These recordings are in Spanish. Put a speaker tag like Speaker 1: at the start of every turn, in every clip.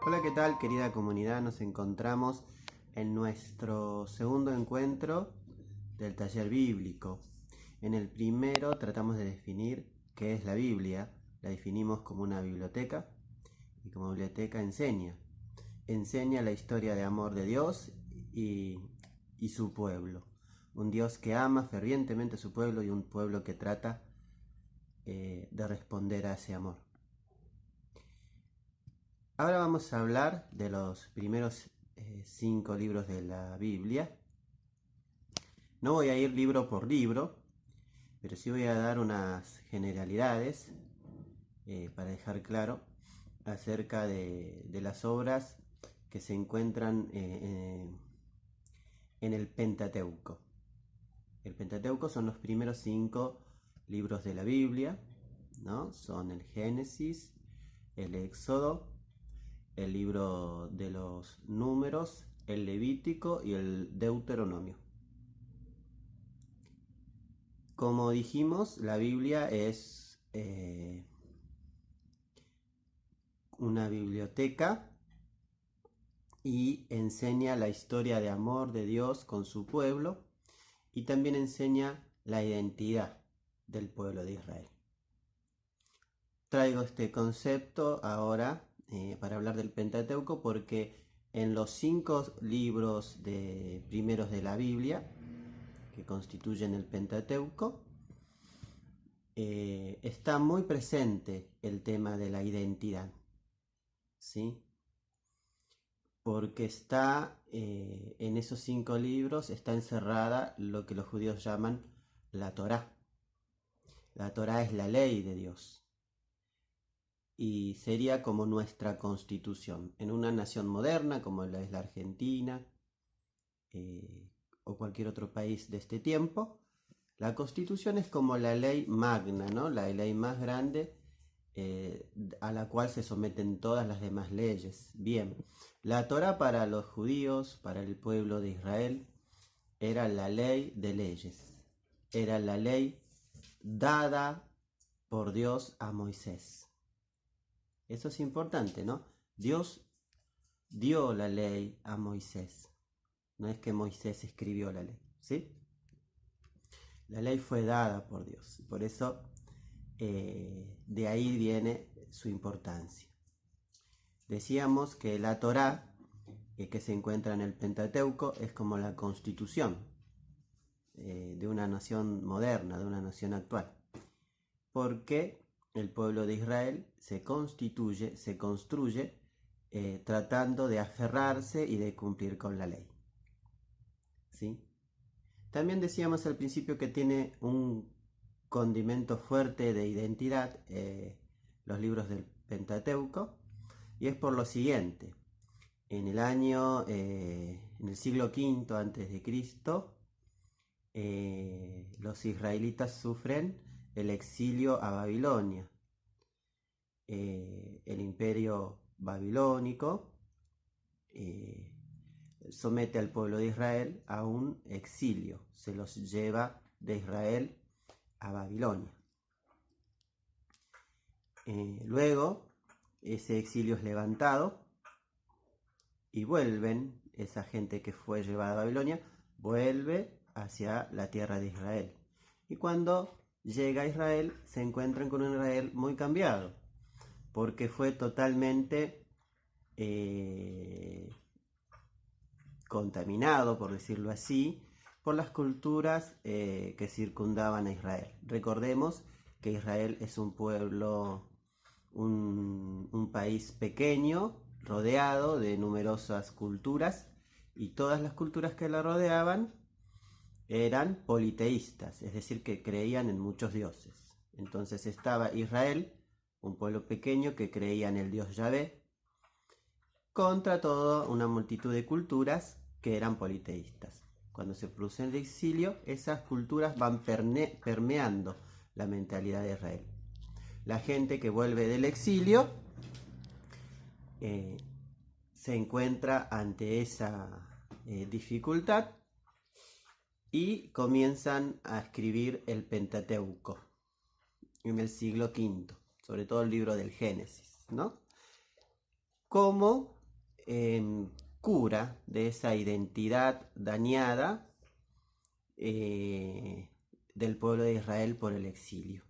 Speaker 1: Hola, ¿qué tal, querida comunidad? Nos encontramos en nuestro segundo encuentro del taller bíblico. En el primero tratamos de definir qué es la Biblia. La definimos como una biblioteca y como biblioteca enseña la historia de amor de Dios y su pueblo. Un Dios que ama fervientemente a su pueblo y un pueblo que trata de responder a ese amor. Ahora vamos a hablar de los primeros 5 libros de la Biblia. No voy a ir libro por libro, pero sí voy a dar unas generalidades para dejar claro acerca de las obras que se encuentran en el Pentateuco. El Pentateuco son los primeros 5 libros de la Biblia, ¿no? Son el Génesis, el Éxodo, el libro de los Números, el Levítico y el Deuteronomio. Como dijimos, la Biblia es una biblioteca y enseña la historia de amor de Dios con su pueblo y también enseña la identidad del pueblo de Israel. Traigo este concepto ahora para hablar del Pentateuco porque en los 5 libros primeros de la Biblia, que constituyen el Pentateuco, está muy presente el tema de la identidad, ¿sí? Porque está en esos 5 libros está encerrada lo que los judíos llaman la Torá. La Torá es la ley de Dios y sería como nuestra constitución. En una nación moderna como la es la Argentina o cualquier otro país de este tiempo, la constitución es como la ley magna, ¿no? La ley más grande a la cual se someten todas las demás leyes. Bien, la Torá para los judíos, para el pueblo de Israel, era la ley de leyes, era la ley dada por Dios a Moisés. Eso es importante, ¿no? Dios dio la ley a Moisés. No es que Moisés escribió la ley, ¿sí? La ley fue dada por Dios. Por eso de ahí viene su importancia. Decíamos que la Torá, que se encuentra en el Pentateuco, es como la constitución de una nación moderna, de una nación actual. Porque el pueblo de Israel se construye tratando de aferrarse y de cumplir con la ley. ¿Sí? También decíamos al principio que tiene un condimento fuerte de identidad los libros del Pentateuco, y es por lo siguiente. En el siglo V antes de Cristo, los israelitas sufren el exilio a Babilonia. El imperio babilónico somete al pueblo de Israel a un exilio, se los lleva de Israel a Babilonia. Luego, ese exilio es levantado y vuelven, esa gente que fue llevada a Babilonia, vuelve hacia la tierra de Israel. Y cuando llega a Israel, se encuentran con un Israel muy cambiado, porque fue totalmente contaminado, por decirlo así, por las culturas que circundaban a Israel. Recordemos que Israel es un pueblo, un país pequeño, rodeado de numerosas culturas, y todas las culturas que la rodeaban eran politeístas, es decir, que creían en muchos dioses. Entonces estaba Israel, un pueblo pequeño que creía en el dios Yahvé, contra toda una multitud de culturas que eran politeístas. Cuando se produce el exilio, esas culturas van permeando la mentalidad de Israel. La gente que vuelve del exilio se encuentra ante esa dificultad y comienzan a escribir el Pentateuco en el siglo V, sobre todo el libro del Génesis, ¿no? Como cura de esa identidad dañada del pueblo de Israel por el exilio.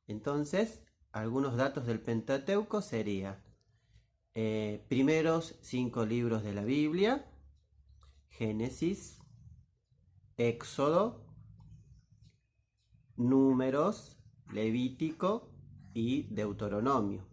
Speaker 1: Entonces, algunos datos del Pentateuco sería primeros 5 libros de la Biblia: Génesis, Éxodo, Números, Levítico y Deuteronomio.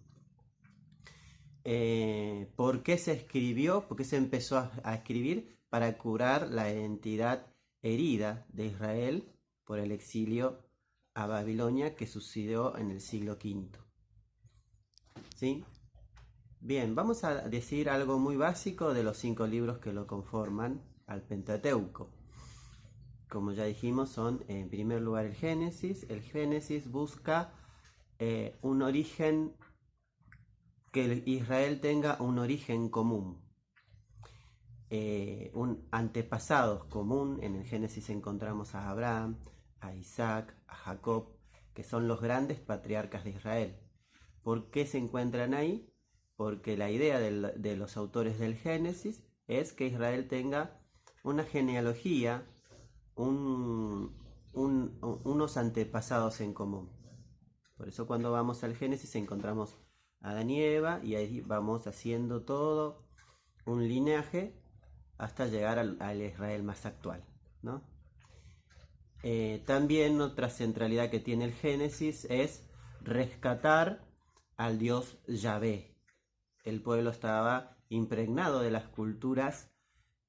Speaker 1: ¿Por qué se escribió? ¿Por qué se empezó a escribir? Para curar la identidad herida de Israel por el exilio a Babilonia que sucedió en el siglo V. ¿Sí? Bien, vamos a decir algo muy básico de los 5 libros que lo conforman al Pentateuco. Como ya dijimos, son en primer lugar el Génesis. El Génesis busca un origen, que Israel tenga un origen común, un antepasado común. En el Génesis encontramos a Abraham, a Isaac, a Jacob, que son los grandes patriarcas de Israel. ¿Por qué se encuentran ahí? Porque la idea de los autores del Génesis es que Israel tenga una genealogía, unos antepasados en común. Por eso cuando vamos al Génesis encontramos a Adán y Eva, y ahí vamos haciendo todo un linaje hasta llegar al Israel más actual, ¿no? También otra centralidad que tiene el Génesis es rescatar al Dios Yahvé. El pueblo estaba impregnado de las culturas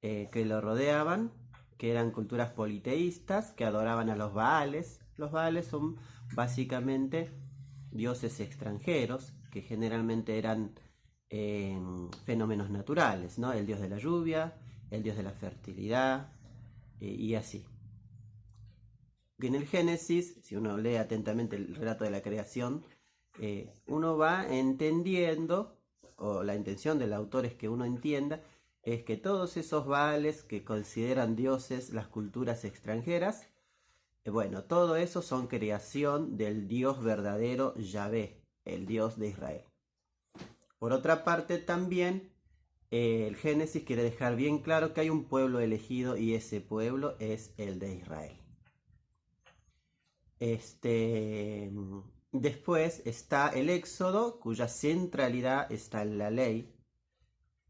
Speaker 1: que lo rodeaban, que eran culturas politeístas, que adoraban a los Baales. Los Baales son básicamente dioses extranjeros, que generalmente eran fenómenos naturales, ¿no? El dios de la lluvia, el dios de la fertilidad, y así. En el Génesis, si uno lee atentamente el relato de la creación, uno va entendiendo, o la intención del autor es que uno entienda, es que todos esos Baales que consideran dioses las culturas extranjeras, bueno, todo eso son creación del Dios verdadero Yahvé, el Dios de Israel. Por otra parte, también el Génesis quiere dejar bien claro que hay un pueblo elegido, y ese pueblo es el de Israel. Después está el Éxodo, cuya centralidad está en la ley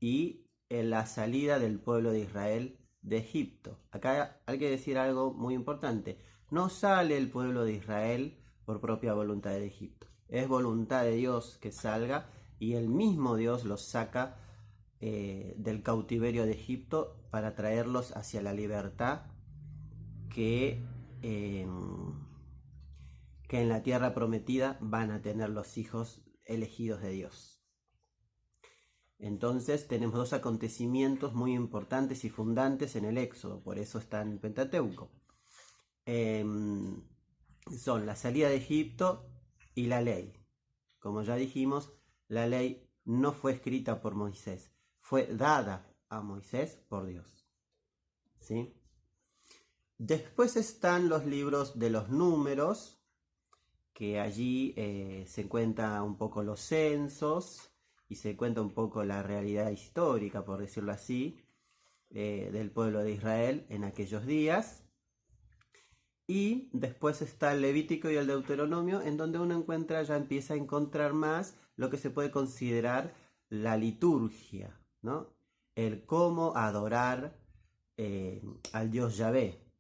Speaker 1: y en la salida del pueblo de Israel de Egipto. Acá hay que decir algo muy importante: no sale el pueblo de Israel por propia voluntad de Egipto, es voluntad de Dios que salga, y el mismo Dios los saca del cautiverio de Egipto para traerlos hacia la libertad que en la tierra prometida van a tener los hijos elegidos de Dios. Entonces tenemos dos acontecimientos muy importantes y fundantes en el Éxodo, por eso está en el Pentateuco. Son la salida de Egipto y la ley. Como ya dijimos, la ley no fue escrita por Moisés, fue dada a Moisés por Dios. ¿Sí? Después están los libros de los números, que allí se cuenta un poco los censos y se cuenta un poco la realidad histórica, por decirlo así, del pueblo de Israel en aquellos días. Y después está el Levítico y el Deuteronomio, en donde uno ya empieza a encontrar más lo que se puede considerar la liturgia, ¿no? El cómo adorar al Dios Yahvé,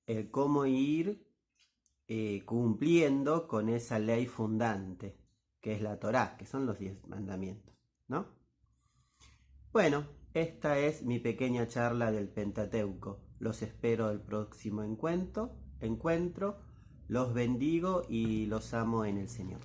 Speaker 1: el cómo ir cumpliendo con esa ley fundante, que es la Torá, que son los 10 mandamientos, ¿no? Bueno, esta es mi pequeña charla del Pentateuco. Los espero el próximo encuentro. Los bendigo y los amo en el Señor.